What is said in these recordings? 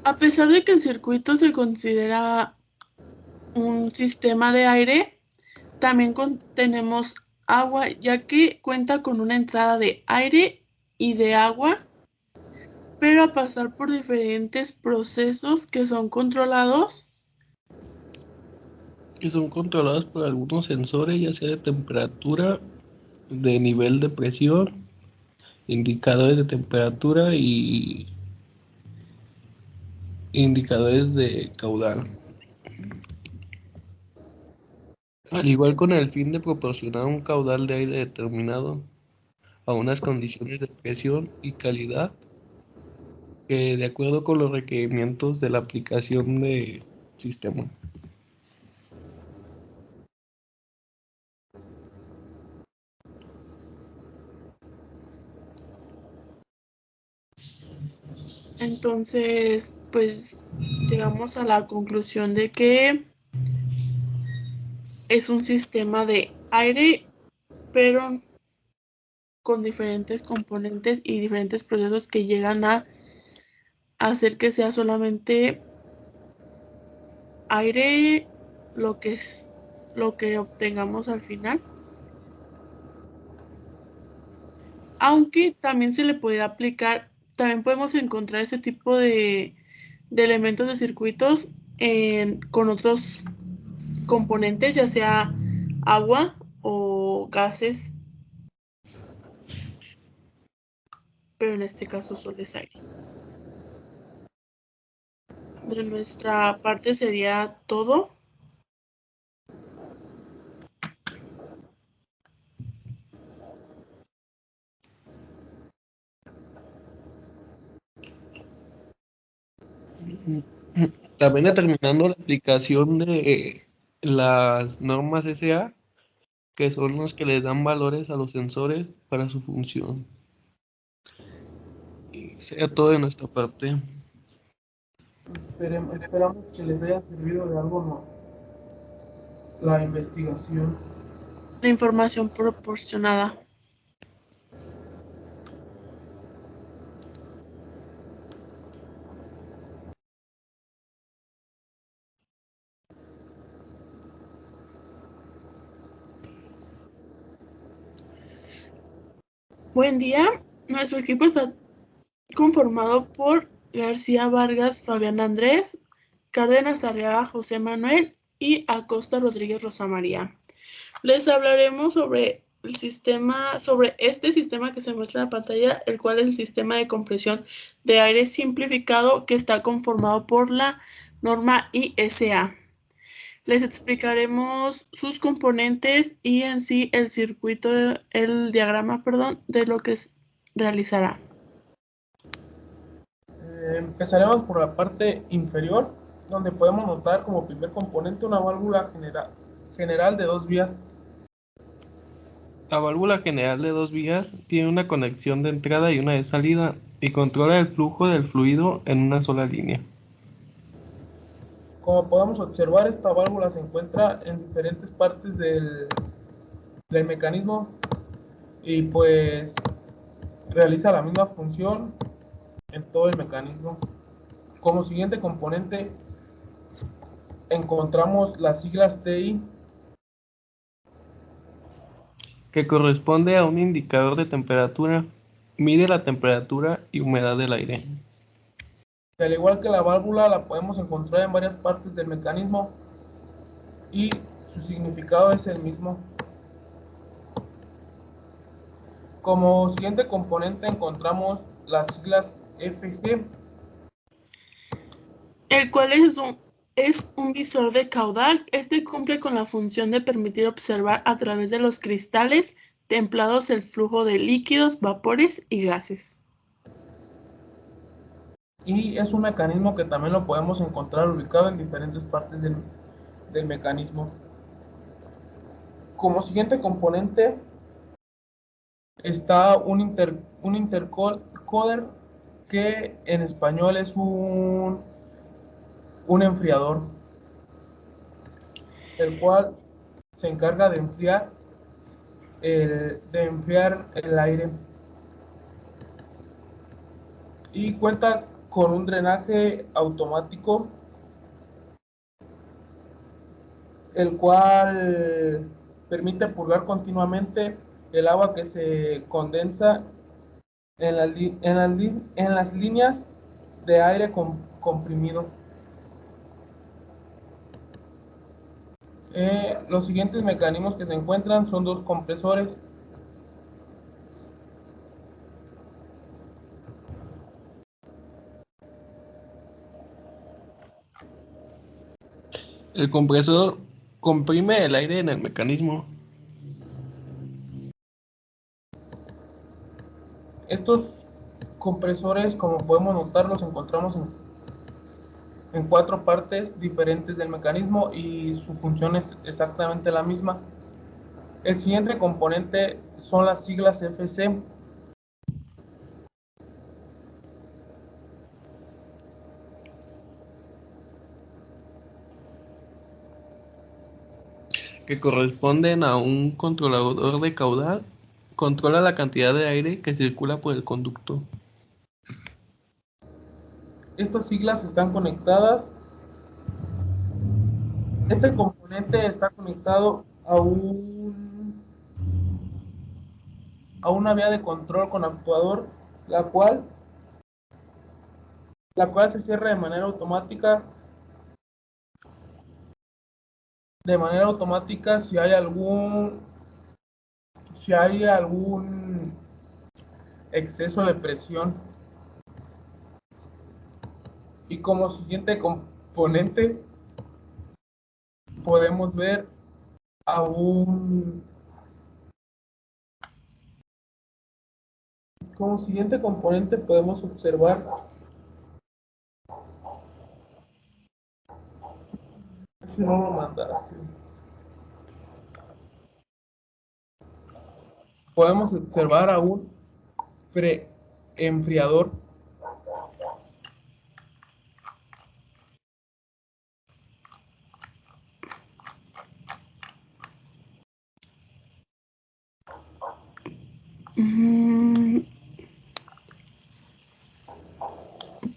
A pesar de que el circuito se considera un sistema de aire, también tenemos agua, ya que cuenta con una entrada de aire y de agua, pero a pasar por diferentes procesos que son controlados. Que son controlados por algunos sensores, ya sea de temperatura, de nivel de presión, indicadores de temperatura y indicadores de caudal. Al igual con el fin de proporcionar un caudal de aire determinado a unas condiciones de presión y calidad que de acuerdo con los requerimientos de la aplicación de sistema. Entonces, pues llegamos a la conclusión de que es un sistema de aire, pero con diferentes componentes y diferentes procesos que llegan a hacer que sea solamente aire lo que es lo que obtengamos al final. Aunque también se le puede aplicar, también podemos encontrar ese tipo de elementos de circuitos con otros componentes, ya sea agua o gases, pero en este caso solo es aire. De nuestra parte sería todo. También determinando la aplicación de las normas SA, que son los que les dan valores a los sensores para su función. Y sea todo de nuestra parte. Esperamos que les haya servido de algo, ¿no?, la investigación. La información proporcionada. Buen día. Nuestro equipo está conformado por García Vargas, Fabián Andrés, Cárdenas Arriaga, José Manuel y Acosta Rodríguez Rosa María. Les hablaremos sobre este sistema que se muestra en la pantalla, el cual es el sistema de compresión de aire simplificado que está conformado por la norma ISA. Les explicaremos sus componentes y en sí el circuito, el diagrama, perdón, de lo que realizará. Empezaremos por la parte inferior, donde podemos notar como primer componente una válvula general de 2 vías. La válvula general de 2 vías tiene una conexión de entrada y una de salida y controla el flujo del fluido en una sola línea. Como podemos observar, esta válvula se encuentra en diferentes partes del mecanismo y pues realiza la misma función en todo el mecanismo. Como siguiente componente encontramos las siglas TI, Que corresponde a un indicador de temperatura, mide la temperatura y humedad del aire. que al igual que la válvula la podemos encontrar en varias partes del mecanismo y su significado es el mismo. Como siguiente componente encontramos las siglas FG, El cual es un visor de caudal. Este cumple con la función de permitir observar a través de los cristales templados el flujo de líquidos, vapores y gases. y es un mecanismo que también lo podemos encontrar ubicado en diferentes partes del mecanismo. Como siguiente componente está un intercoder, que en español es un enfriador, el cual se encarga de enfriar el aire y cuenta con un drenaje automático, el cual permite purgar continuamente el agua que se condensa en las líneas de aire comprimido. Los siguientes mecanismos que se encuentran son dos compresores. El compresor comprime el aire en el mecanismo. Estos compresores, como podemos notar, los encontramos en 4 partes diferentes del mecanismo y su función es exactamente la misma. El siguiente componente son las siglas FC. Que corresponden a un controlador de caudal, controla la cantidad de aire que circula por el conducto. Estas siglas están conectadas. Este componente está conectado a una vía de control con actuador, la cual se cierra de manera automática si hay algún exceso de presión. Y como siguiente componente podemos ver a como siguiente componente podemos observar, si no lo mandaste, podemos observar a un preenfriador.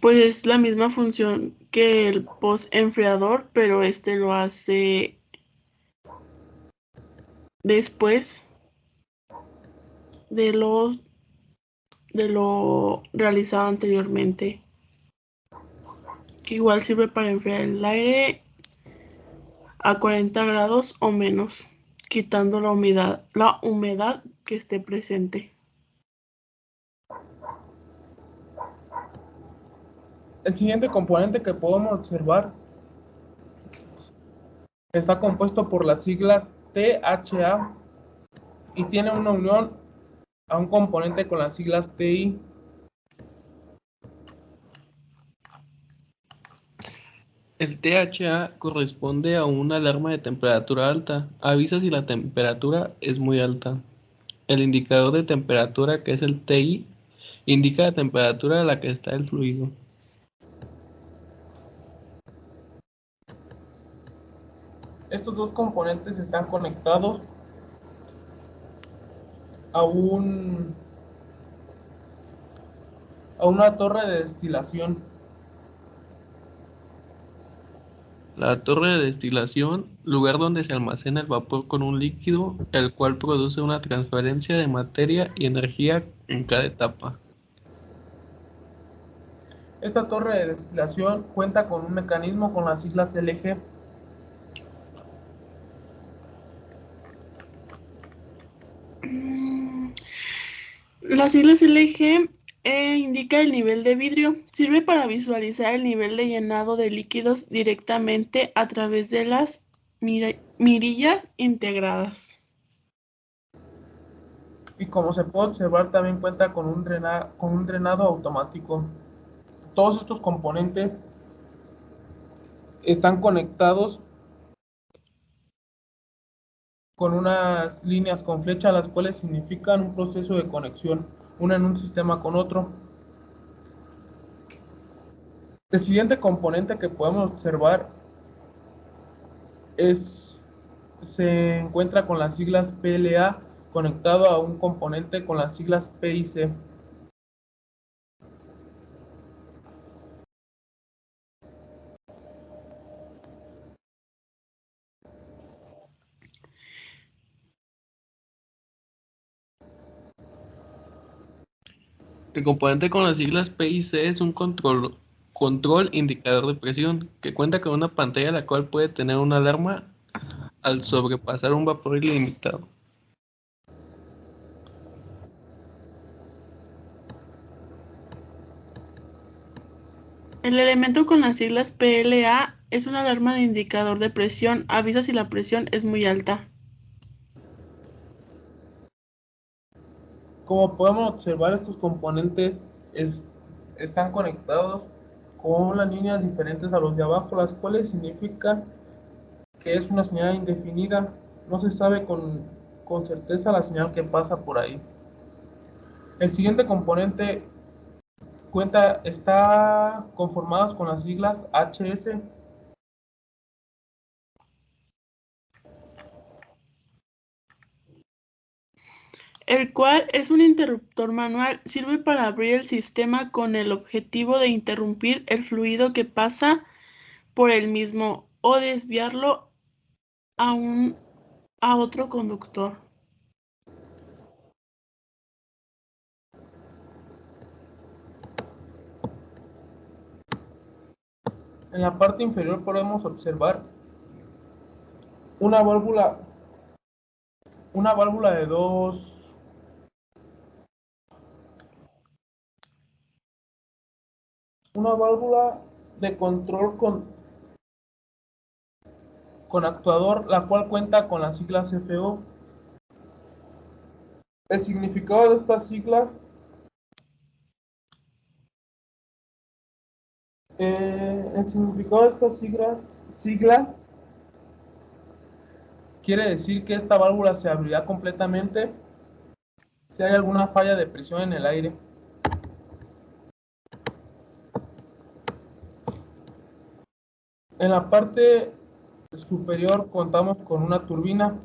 Pues es la misma función que el post-enfriador, pero este lo hace después de lo realizado anteriormente, que igual sirve para enfriar el aire a 40 grados o menos, quitando la humedad que esté presente. El siguiente componente que podemos observar está compuesto por las siglas THA y tiene una unión a un componente con las siglas TI. El THA corresponde a una alarma de temperatura alta. Avisa si la temperatura es muy alta. El indicador de temperatura, que es el TI, indica la temperatura a la que está el fluido. Estos dos componentes están conectados a una torre de destilación. La torre de destilación, lugar donde se almacena el vapor con un líquido, el cual produce una transferencia de materia y energía en cada etapa. Esta torre de destilación cuenta con un mecanismo con las siglas LG. Las siglas LG indica el nivel de vidrio. Sirve para visualizar el nivel de llenado de líquidos directamente a través de las mirillas integradas. Y como se puede observar, también cuenta con un drenado automático. Todos estos componentes están conectados con unas líneas con flecha, las cuales significan un proceso de conexión, una en un sistema con otro. El siguiente componente que podemos observar se encuentra con las siglas PLA conectado a un componente con las siglas PIC. El componente con las siglas P y C es un control indicador de presión que cuenta con una pantalla la cual puede tener una alarma al sobrepasar un vapor ilimitado. El elemento con las siglas PLA es una alarma de indicador de presión, avisa si la presión es muy alta. Como podemos observar, estos componentes están conectados con las líneas diferentes a los de abajo, las cuales significan que es una señal indefinida. No se sabe con certeza la señal que pasa por ahí. El siguiente componente está conformado con las siglas HS. El cual es un interruptor manual, sirve para abrir el sistema con el objetivo de interrumpir el fluido que pasa por el mismo o desviarlo a otro conductor. En la parte inferior podemos observar una válvula de una válvula de control con actuador, la cual cuenta con las siglas FO. El significado de estas siglas siglas quiere decir que esta válvula se abrirá completamente si hay alguna falla de presión en el aire. En la parte superior contamos con una turbina.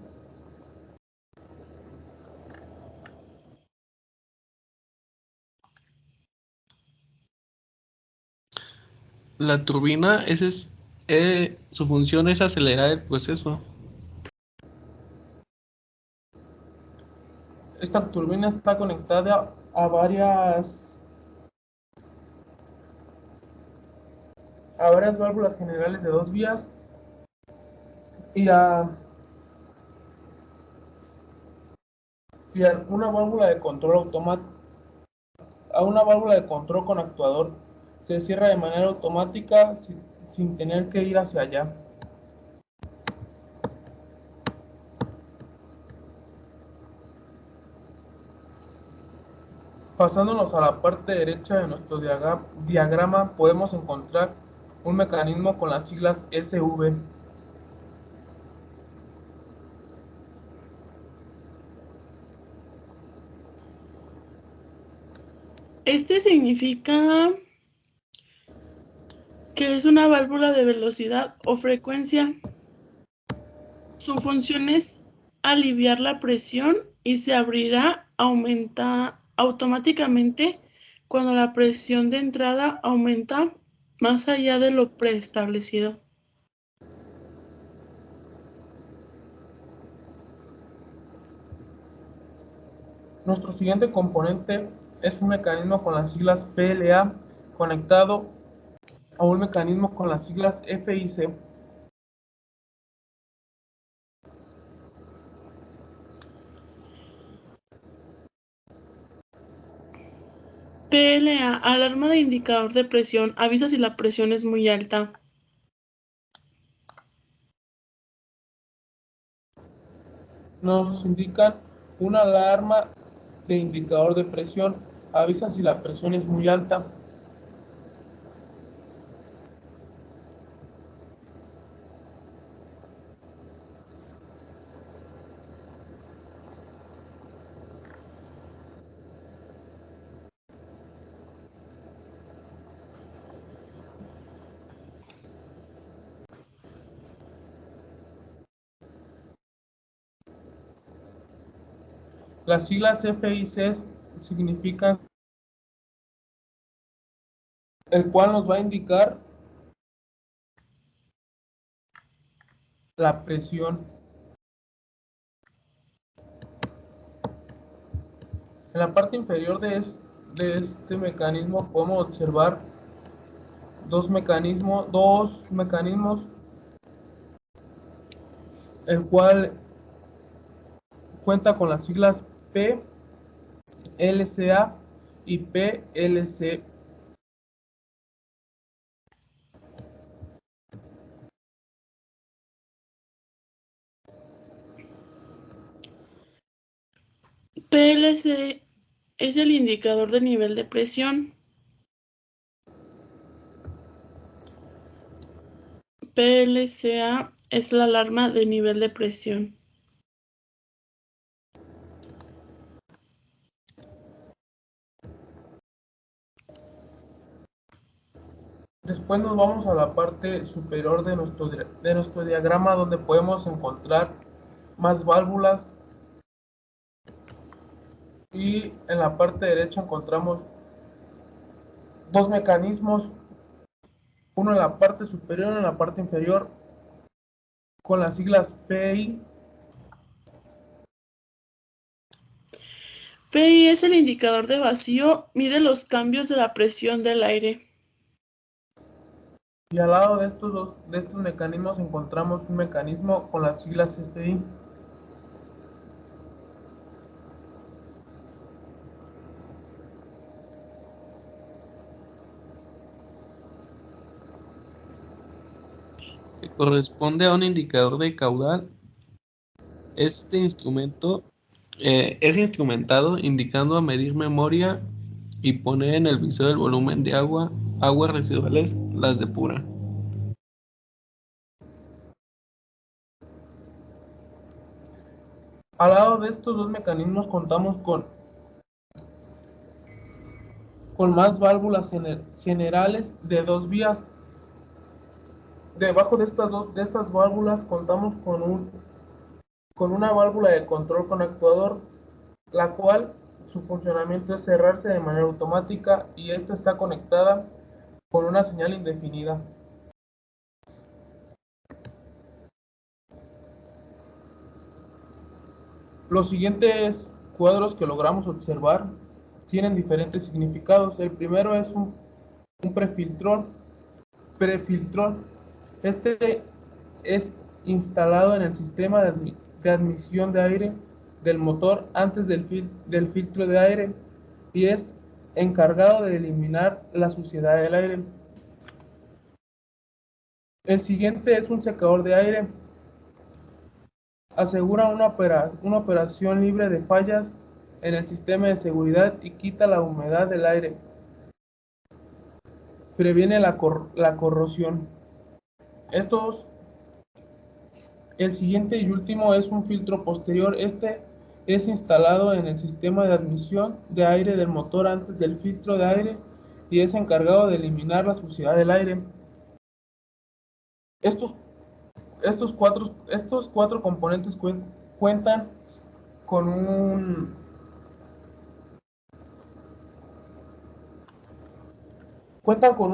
La turbina, su función es acelerar el proceso. Esta turbina está conectada a varias válvulas generales de 2 vías y a una válvula de control automático, a una válvula de control con actuador. Se cierra de manera automática sin tener que ir hacia allá. Pasándonos a la parte derecha de nuestro diagrama, podemos encontrar un mecanismo con las siglas SV. Este significa que es una válvula de velocidad o frecuencia. Su función es aliviar la presión y se abrirá automáticamente cuando la presión de entrada aumenta más allá de lo preestablecido. Nuestro siguiente componente es un mecanismo con las siglas PLA conectado a un mecanismo con las siglas FIC. PLA, alarma de indicador de presión, avisa si la presión es muy alta. Nos indican una alarma de indicador de presión, avisa si la presión es muy alta. Las siglas FIC significan el cual nos va a indicar la presión. En la parte inferior de este mecanismo podemos observar dos mecanismos, el cual cuenta con las siglas PLCA y PLC. PLC es el indicador de nivel de presión. PLCA es la alarma de nivel de presión. Después nos vamos a la parte superior de nuestro diagrama, donde podemos encontrar más válvulas, y en la parte derecha encontramos dos mecanismos, uno en la parte superior y uno en la parte inferior, con las siglas PI. PI es el indicador de vacío, mide los cambios de la presión del aire. Y al lado de estos mecanismos encontramos un mecanismo con las siglas FI. Que corresponde a un indicador de caudal. Este instrumento es instrumentado indicando a medir memoria y poner en el visor el volumen de aguas residuales las depura. Al lado de estos dos mecanismos contamos con más válvulas generales de dos vías. Debajo de estas válvulas contamos con una válvula de control con actuador, la cual su funcionamiento es cerrarse de manera automática, y esta está conectada con una señal indefinida. Los siguientes cuadros que logramos observar tienen diferentes significados. El primero es un prefiltrón. Este es instalado en el sistema de admisión de aire del motor antes del filtro de aire, y es encargado de eliminar la suciedad del aire. El siguiente es un secador de aire. Asegura una operación libre de fallas en el sistema de seguridad y quita la humedad del aire. Previene la corrosión. El siguiente y último es un filtro posterior. Este es instalado en el sistema de admisión de aire del motor antes del filtro de aire, y es encargado de eliminar la suciedad del aire. Estos, estos cuatro componentes cuentan con un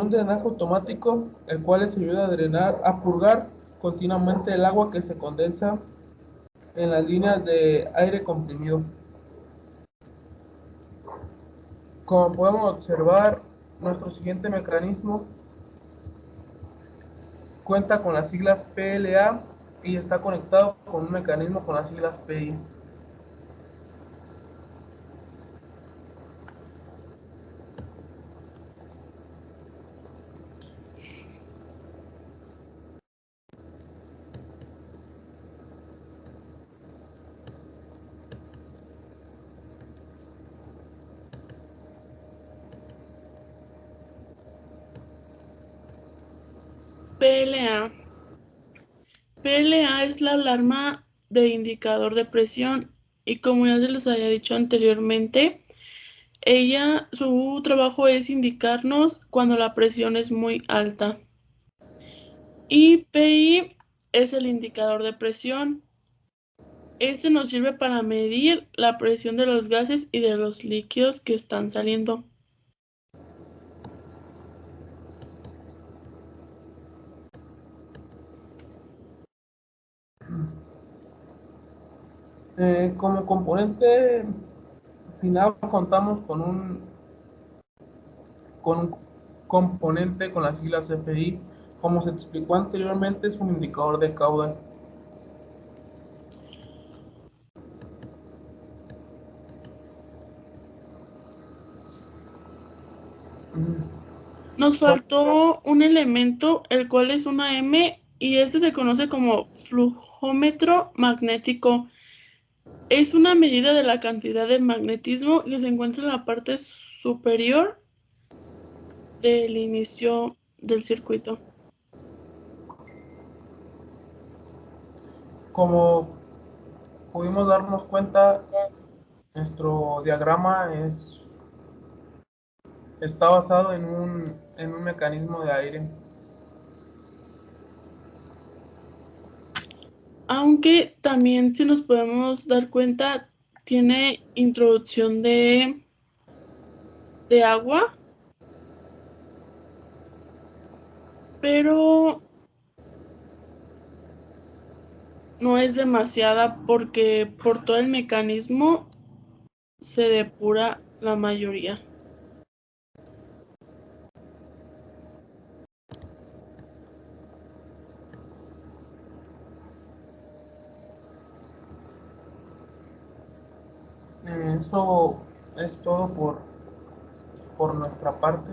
drenaje automático, el cual les ayuda a purgar continuamente el agua que se condensa en las líneas de aire comprimido. Como podemos observar, nuestro siguiente mecanismo cuenta con las siglas PLA y está conectado con un mecanismo con las siglas PI. PLA. PLA es la alarma de indicador de presión, y como ya se les había dicho anteriormente, su trabajo es indicarnos cuando la presión es muy alta. Y PI es el indicador de presión. Este nos sirve para medir la presión de los gases y de los líquidos que están saliendo. Como componente final contamos con con un componente con las siglas FI. Como se explicó anteriormente, es un indicador de caudal. Nos faltó un elemento, el cual es una M, y este se conoce como flujómetro magnético. Es una medida de la cantidad de magnetismo que se encuentra en la parte superior del inicio del circuito. Como pudimos darnos cuenta, nuestro diagrama está basado en un mecanismo de aire. Aunque también, si nos podemos dar cuenta, tiene introducción de agua, pero no es demasiada porque por todo el mecanismo se depura la mayoría. Eso es todo por nuestra parte.